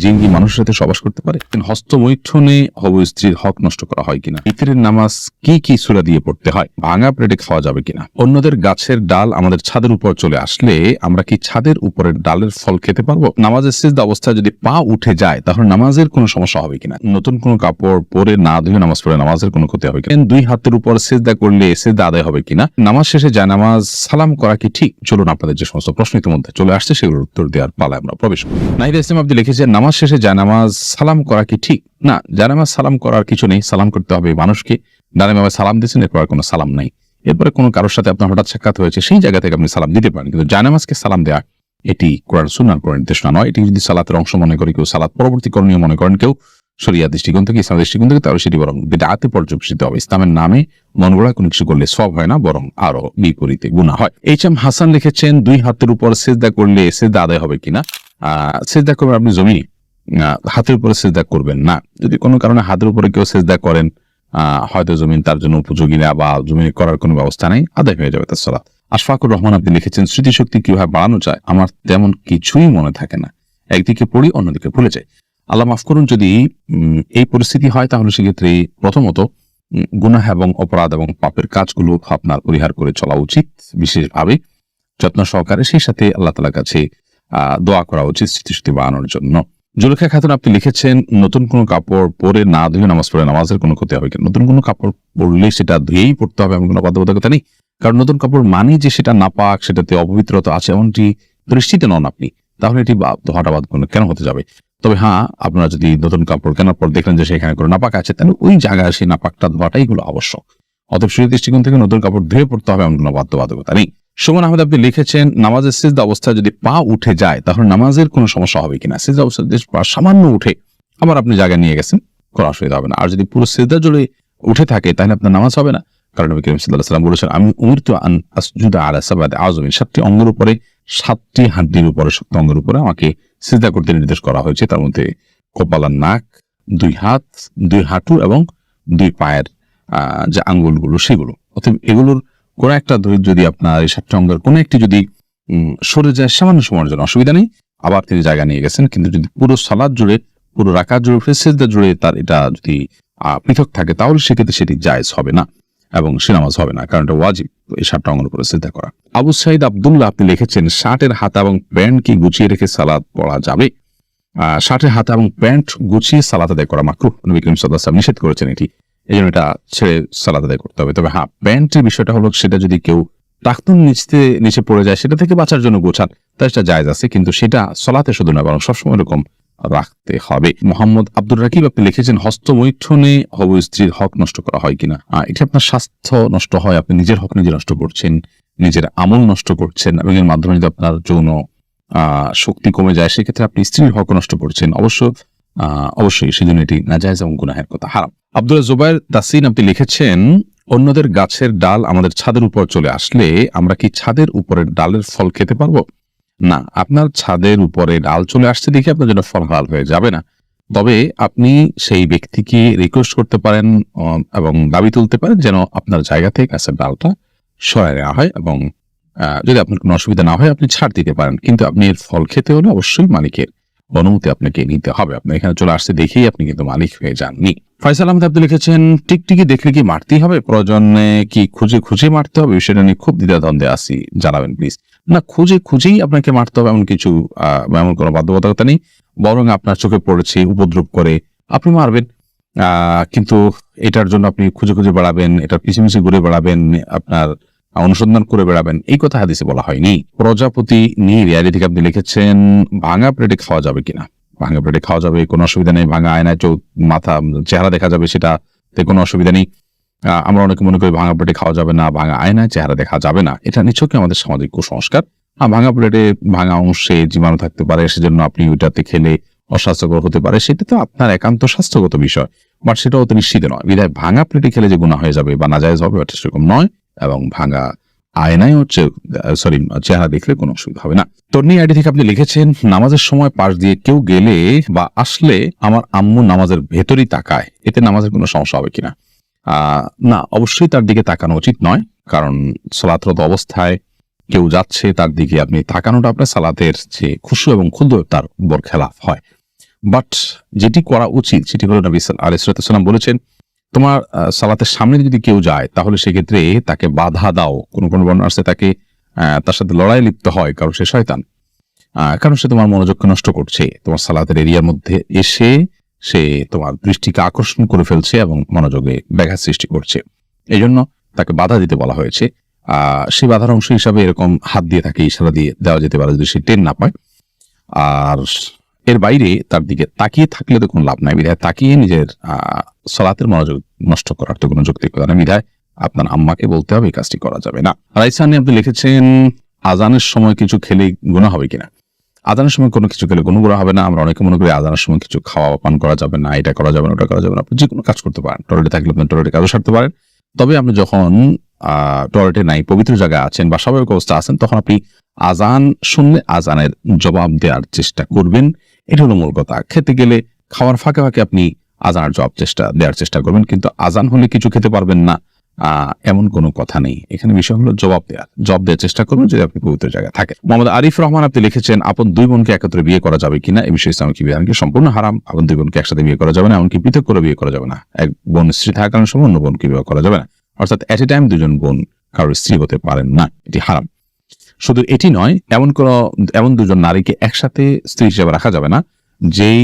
জিন কি মানুষের সাথে সবাস করতে পারে? হস্তমৈথুনে হবু স্ত্রীর হক নষ্ট করা হয় কিনা? ইফতারের নামাজ কি কি সূরা দিয়ে পড়তে হয়? ভাঙা প্লেটে খাওয়া যাবে কিনা? অন্যদের গাছের ডাল আমাদের ছাদের উপর চলে আসলে আমরা কি ছাদের উপরের ডালের ফল খেতে পারবো? নামাজের সিজদা অবস্থায় যদি পা উঠে যায় তাহলে নামাজের কোনো সমস্যা হবে কিনা? নতুন কোনো কাপড় পরে না ধুয়ে নামাজ পড়ে নামাজের কোনো ক্ষতি হবে কিনা? দুই হাতের উপর সিজদা করলে সিজদা আদায় হবে কিনা? নামাজ শেষে জায়নামাজ সালাম করা কি ঠিক? চলুন আপনাদের যে সমস্ত প্রশ্ন ইতিমধ্যে চলে আসছে সেগুলোর উত্তর দেওয়ার পালায় আমরা প্রবেশ করি। নাহিদ ইসলাম আপনি লিখেছেন নামাজ শেষে জায়নামাজ সালাম করা কি ঠিক? না, জায়নামাজ সালাম করার কিছু নেই। সালাম করতে হবে মানুষকে। ডানে সালাম দিয়েছেন, এরপর আর কোনো সালাম নাই। এরপরে কোনো কারোর সাথে আপনার হঠাৎ সাক্ষাৎ হয়েছে, সেই জায়গা থেকে আপনি সালাম দিতে পারেন, কিন্তু জায়নামাজকে সালাম দেয়া এটি কোরআন সুন্নাহর কোনো নির্দেশনা নয়। এটি যদি সালাতের অংশ মনে করে কেউ, সালাত পরবর্তী করণীয় মনে করেন কেউ, শরিয়া দৃষ্টিকোণ থেকে, ইসলাম দৃষ্টিকোণ থেকে, তাহলে সেটি বরং বিদআতে পর্যবেসিত হবে। ইসলামের নামে মন গড়া কোনো কিছু করলে সওয়াব হয় না, বরং আরো বিপরীতে গুনাহ হয়। এইচ.এম. হাসান লিখেছেন দুই হাতের উপর সিজদা করলে সিজদা আদায় হবে কিনা? সিজদা করবেন আপনি জমিনে, হাতের উপরে সিজদা করবেন না। যদি কোনো কারণে হাতের উপরে কেউ সিজদা করেন, হয়তো জমিন তার জন্য উপযোগী না বা জমিনে করার কোনো ব্যবস্থা নেই, আদায় হয়ে যাবে তার সালাত। আশফাকুর রহমান আপনি লিখেছেন স্মৃতিশক্তি কিভাবে বাড়ানো যায়? আমার তেমন কিছুই মনে থাকে না, একদিকে পড়ি অন্যদিকে ভুলে যাই। আল্লাহ মাফ করুন, যদি এই পরিস্থিতি হয় তাহলে সেক্ষেত্রে প্রথমত গুনাহ এবং অপরাধ এবং পাপের কাজগুলো আপনার পরিহার করে চলা উচিত, বিশেষভাবে যত্ন সহকারে। সেই সাথে আল্লাহ তাআলার কাছে দোয়া করা উচিত স্মৃতিশক্তি বাড়ানোর জন্য। জুলেখা খাতুন আপনি লিখেছেন নতুন কোনো কাপড় পরে না ধুয়ে নামাজ পড়ে নামাজের কোনো ক্ষতি হবে কিনা? নতুন কোনো কাপড় পরলে সেটা ধুয়েই পড়তে হবে এমন কোনো বাধ্যবাধকতা নেই, কারণ নতুন কাপড় মানে যে সেটা নাপাক, সেটাতে অপবিত্রতা আছে এমনটি দৃষ্টিতে নন আপনি, তাহলে এটি ধোয়াটা বাদ কেন হতে যাবে? তবে হ্যাঁ, আপনারা যদি নতুন কাপড় কেনার পর দেখলেন যে সেখানে কোনো নাপাক আছে, তাহলে ওই জায়গায় সেই নাপাকটা ধোয়াটাই হলো আবশ্যক। অতএব সেই দৃষ্টিকোণ থেকে নতুন কাপড় ধুয়ে পড়তে হবে এমন কোনো বাধ্যবাধকতা নেই। সুমন আহমেদ আপনি লিখেছেন নামাজের সিজদা অবস্থায় যদি পা উঠে যায় তাহলে নামাজের কোনো সমস্যা হবে কিনা? সিজদা অবস্থায় পা সামান্য উঠে আবার আপনি জায়গায় নিয়ে গেছেন, কোনো অসুবিধা হবে না। আর যদি পুরো সিজদা জুড়ে উঠে থাকে তাহলে আপনার নামাজ হবে না, কারণ নবী করিম সাল্লাল্লাহু আলাইহি ওয়াসাল্লাম বলেছেন আমি উমিরতু আন আসজুদা আলা সাবআতি আযমিন, 7টি অঙ্গের উপরে, 7টি হাড্ডির উপরে, শক্ত অঙ্গের উপরে আমাকে সিজদা করতে নির্দেশ করা হয়েছে। তার মধ্যে কপাল আর নাক, 2 হাত, 2 হাঁটু এবং 2 পায়ের যে আঙ্গুলগুলো সেগুলো। অতএব এগুলোর কোন একটা যদি আপনার এই 7টি অঙ্গের কোন একটি যদি সরে যায় সামান্য সময়ের জন্য অসুবিধা নেই, আবার তিনি জায়গা নিয়ে গেছেন। কিন্তু যদি পুরো সালাত জুড়ে, পুরো রাকাত জুড়ে, সিজদা জুড়ে তার এটা যদি পৃথক থাকে তাহলে সেক্ষেত্রে সেটি জায়েজ হবে না এবং সে নামাজ হবে না, কারণ এটা ওয়াজিব এই 7টা অঙ্গের উপরে সিজদা করা। আবু সাইদ আব্দুল্লাহ আপনি লিখেছেন শার্টের হাতা এবং প্যান্ট কি গুছিয়ে রেখে সালাত পড়া যাবে? শার্টের হাতা এবং প্যান্ট গুছিয়ে সালাত আদায় করা মাকরুহ, নবী করিম সাল্লাল্লাহু আলাইহি ওয়াসাল্লাম নিষেধ করেছেন এটি, এই জন্য এটা ছেড়ে সালাত আদায় করতে হবে। তবে হ্যাঁ, প্যান্টের বিষয়টা হলো সেটা যদি কেউ টাকনুন নিচে পড়ে যায় সেটা থেকে বাঁচার জন্য গোছান, তাই সেটা জায়েজ আছে, কিন্তু সেটা সালাতে শুধু না বরং সবসময় এরকম রাখতে হবে। মোহাম্মদ আব্দুর রাকিব আপনি লিখেছেন হস্তমৈথুনে হবু স্ত্রীর হক নষ্ট করা হয় কিনা? এটা আপনার স্বাস্থ্য নষ্ট হয়, আপনি নিজের হক নিজে নষ্ট করছেন, নিজের আমল নষ্ট করছেন, এবং এর মাধ্যমে যদি আপনার যৌন শক্তি কমে যায় সেক্ষেত্রে আপনি স্ত্রীর হক নষ্ট করছেন। অবশ্যই সেজন্য এটি নাজায়েজ এবং গুনাহের কথা, হারাম। আব্দুল্লাহ জুবাইর তাসিন আপনি লিখেছেন অন্যদের গাছের ডাল আমাদের ছাদের উপর চলে আসলে আমরা কি ছাদের উপরের ডালের ফল খেতে পারবো? না, আপনার ছাদের উপরে ডাল চলে আসছে দেখে আপনার জন্য ফল হালাল হয়ে যাবে না। তবে আপনি সেই ব্যক্তিকে রিকোয়েস্ট করতে পারেন এবং দাবি তুলতে পারেন যেন আপনার জায়গা থেকে গাছের ডালটা সরায় নেওয়া হয়, এবং যদি আপনার কোনো অসুবিধা না হয় আপনি ছাড় দিতে পারেন, কিন্তু আপনি এর ফল খেতে হলে অবশ্যই মালিকের অনুমতি আপনাকে নিতে হবে। আপনি এখানে চলে আসতে দেখেই আপনি কিন্তু মালিক হয়ে যাননি। ফয়সাল আহমেদ আপনি লিখেছেন টিকটিকি দেখলে কি মারতেই হবে? প্রয়োজনে কি খুঁজে মারতে হবে? বিষয়টা নিয়ে খুব দ্বিধাদ্বন্দ্বে আছি, জানাবেন প্লিজ। না, খুঁজেই আপনাকে মারতে হবে এমন কিছু এমন কোনো বাধ্যবাধকতা নেই, বরং আপনার চোখে পড়েছে উপদ্রব করে আপনি মারবেন, কিন্তু এটার জন্য আপনি খুঁজে বেড়াবেন, এটার পিছিয়ে ঘুরে বেড়াবেন, আপনার অনুসন্ধান করে বেড়াবেন, এই কথা হাদিসে বলা হয়নি। প্রজাপতি রিয়ালি থেকে আপনি লিখেছেন ভাঙা প্লেটে খাওয়া যাবে কিনা? ভাঙা প্লেটে খাওয়া যাবে, কোনো অসুবিধা নেই। ভাঙা আয়নায় মাথা চেহারা দেখা যাবে, সেটাতে কোনো অসুবিধা নেই। আমরা অনেকে মনে করি ভাঙা প্লেটে খাওয়া যাবে না, ভাঙা আয়নায় চেহারা দেখা যাবে না, এটা নিছকই আমাদের সামাজিক কুসংস্কার। ভাঙা প্লেটে ভাঙা অংশে জীবাণু থাকতে পারে, সেজন্য আপনি ওইটাতে খেলে অস্বাস্থ্যকর হতে পারে, সেটা তো আপনার একান্ত স্বাস্থ্যগত বিষয়, বাট সেটাও তো নিশ্চিত নয়। বিধায় ভাঙা প্লেটে খেলে যে গুনাহ হয়ে যাবে বা নাজায়েজ হবে এটা সেরকম নয়, এবং ভাঙা আয়নায় চেহারা দেখলে কোনো অসুবিধা হবে না। তন্নি আইডি থেকে আপনি লিখেছেন নামাজের সময় পাশ দিয়ে কেউ গেলে বা আসলে আমার আম্মু নামাজের ভেতরই তাকায়, এতে নামাজের কোনো সমস্যা হবে কিনা? না, অবশ্যই তার দিকে তাকানো উচিত নয়, কারণ সালাতরত অবস্থায় কেউ যাচ্ছে তার দিকে আপনি তাকানোটা আপনার সালাতের যে খুশু এবং খুদ তার বরখেলাফ হয়। বাট যেটি করা উচিত সেটি হলো নবী আলাইহিস সালাম বলেছেন, তোমার সালাতের সামনে যদি কেউ যায় তাহলে সেক্ষেত্রে তাকে বাধা দাও। কোন কোন বর্ণনা আছে তাকে তার সাথে লড়াই লিপ্ত হয়, কারণ সে শয়তান, কারণ সে তোমার মনোযোগকে নষ্ট করছে, তোমার সালাতের এরিয়ার মধ্যে এসে সে তোমার দৃষ্টিকে আকর্ষণ করে ফেলছে এবং মনোযোগে ব্যাঘাত সৃষ্টি করছে। এই জন্য তাকে বাধা দিতে বলা হয়েছে। সেই বাধার অংশ হিসাবে এরকম হাত দিয়ে তাকে ইশারা দিয়ে দেওয়া যেতে পারে যদি সে টেন না পায়। আর এর বাইরে তার দিকে তাকিয়ে থাকলে তো কোনো লাভ নাই, বিধায় তাকিয়ে নিজের সালাতের মনোযোগ নষ্ট করার তো কোনো যৌক্তিকতা নেই, বিধায় আপনার আম্মাকে বলতে হবে এই কাজটি করা যাবে না। রাইসানি আপনি লিখেছেন আজানের সময় কিছু খেলে গুনাহ হবে কিনা। আজানের সময় কোনো কিছু খেলে কোনো গুনাহ হবে না। আমরা অনেকে মনে করি আজানের সময় কিছু খাওয়া পান করা যাবে না, এটা করা যাবে না, ওটা করা যাবে না। আপনি যে কোনো কাজ করতে পারেন, টয়লেটে থাকলে আপনি টয়লেটে কাজও সারতে পারেন। তবে আপনি যখন টয়লেটে নাই, পবিত্র জায়গায় আছেন বা স্বাভাবিক অবস্থা আছেন, তখন আপনি আজান শুনলে আজানের জবাব দেওয়ার চেষ্টা করবেন। এটা হলো মূল কথা। খেতে গেলে খাওয়ার ফাঁকে ফাঁকে আপনি আজানের জবাব দেওয়ার চেষ্টা করবেন, কিন্তু আজান হলে কিছু খেতে পারবেন না এমন কোনো কথা নেই। এখানে বিষয় হলো জবাব দেওয়ার চেষ্টা করবেন যদি আপনি পবিত্র জায়গায় থাকেন। মোহাম্মদ আরিফ রহমান আপনি লিখেছেন, আপন দুই বোনকে একত্রে বিয়ে করা যাবে কিনা, এই বিষয়ে ইসলামিক বিধান কি সম্পূর্ণ হারাম। আপন দুই বোনকে একসাথে বিয়ে করা যাবে না, এমনকি পৃথক করে বিয়ে করা যাবে না। এক বোন স্ত্রী থাকার সময় অন্য বোনকে বিয়ে করা যাবে না, অর্থাৎ এট এ টাইম দুজন বোন কারোর স্ত্রী হতে পারেন না, এটি হারাম। শুধু এটি নয়, এমন দুজন নারীকে একসাথে স্ত্রী হিসেবে রাখা যাবে না যেই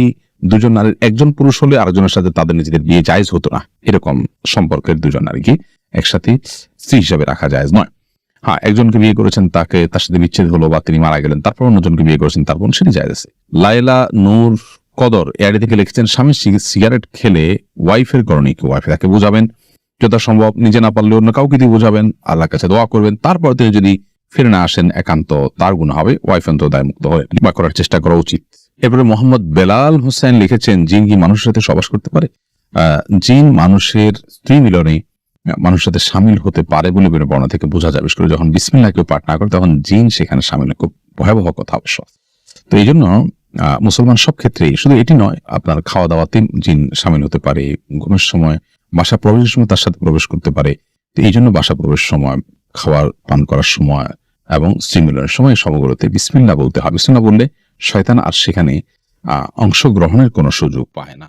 দুজন নারীর একজন পুরুষ হলে আরেকজনের সাথে তাদের নিজেদের বিয়ে জায়েজ হতো না, এরকম সম্পর্কের দুজন নারীকে একসাথে স্ত্রী হিসেবে রাখা জায়েজ নয়। হ্যাঁ, একজনকে বিয়ে করেছেন, তার সাথে বিচ্ছেদ হলো বা তিনি মারা গেলেন, তারপর অন্যজনকে বিয়ে করেছেন, তারপর সেটি জায়েজ আছে। লায়লা নূর কদর এআইডি থেকে লিখেছেন, স্বামী সিগারেট খেলে ওয়াইফের করণীয় কি। ওয়াইফ তাকে বোঝাবেন, যথাসম্ভব নিজে না পারলে অন্য কাউকে দিয়ে বোঝাবেন, আল্লাহর কাছে দোয়া করবেন, তারপর তিনি যদি ফিরে না আসেন একান্ত তার গুনাহ হবে, ওয়াইফ অন্তত দায়মুক্ত হয়ে বা করার চেষ্টা করা উচিত। এরপরে মোহাম্মদ বেলাল হোসেন লিখেছেন, জিন কি মানুষের সাথে সহবাস করতে পারে। জিন মানুষের স্ত্রী মিলনে মানুষের সাথে সামিল হতে পারে বলে বর্ণনা থেকে বোঝা যায়। বিশেষ করে যখন বিসমিল্লাহ কেউ পাঠ না করে তখন জিন সেখানে সামিল, খুব ভয়াবহ কথা অবশ্য। তো এই জন্য মুসলমান সব ক্ষেত্রেই, শুধু এটি নয়, আপনার খাওয়া দাওয়াতে জিন সামিল হতে পারে, ঘুমের সময়, বাসা প্রবেশের সময় তার সাথে প্রবেশ করতে পারে। তো এই জন্য বাসা প্রবেশের সময়, খাবার পান করার সময় এবং স্ত্রী মিলনের সময় সবগুলোতে বিসমিল্লাহ বলতে হয়। বিসমিল্লাহ বললে শয়তান আর সেখানে অংশগ্রহণের কোনো সুযোগ পায় না।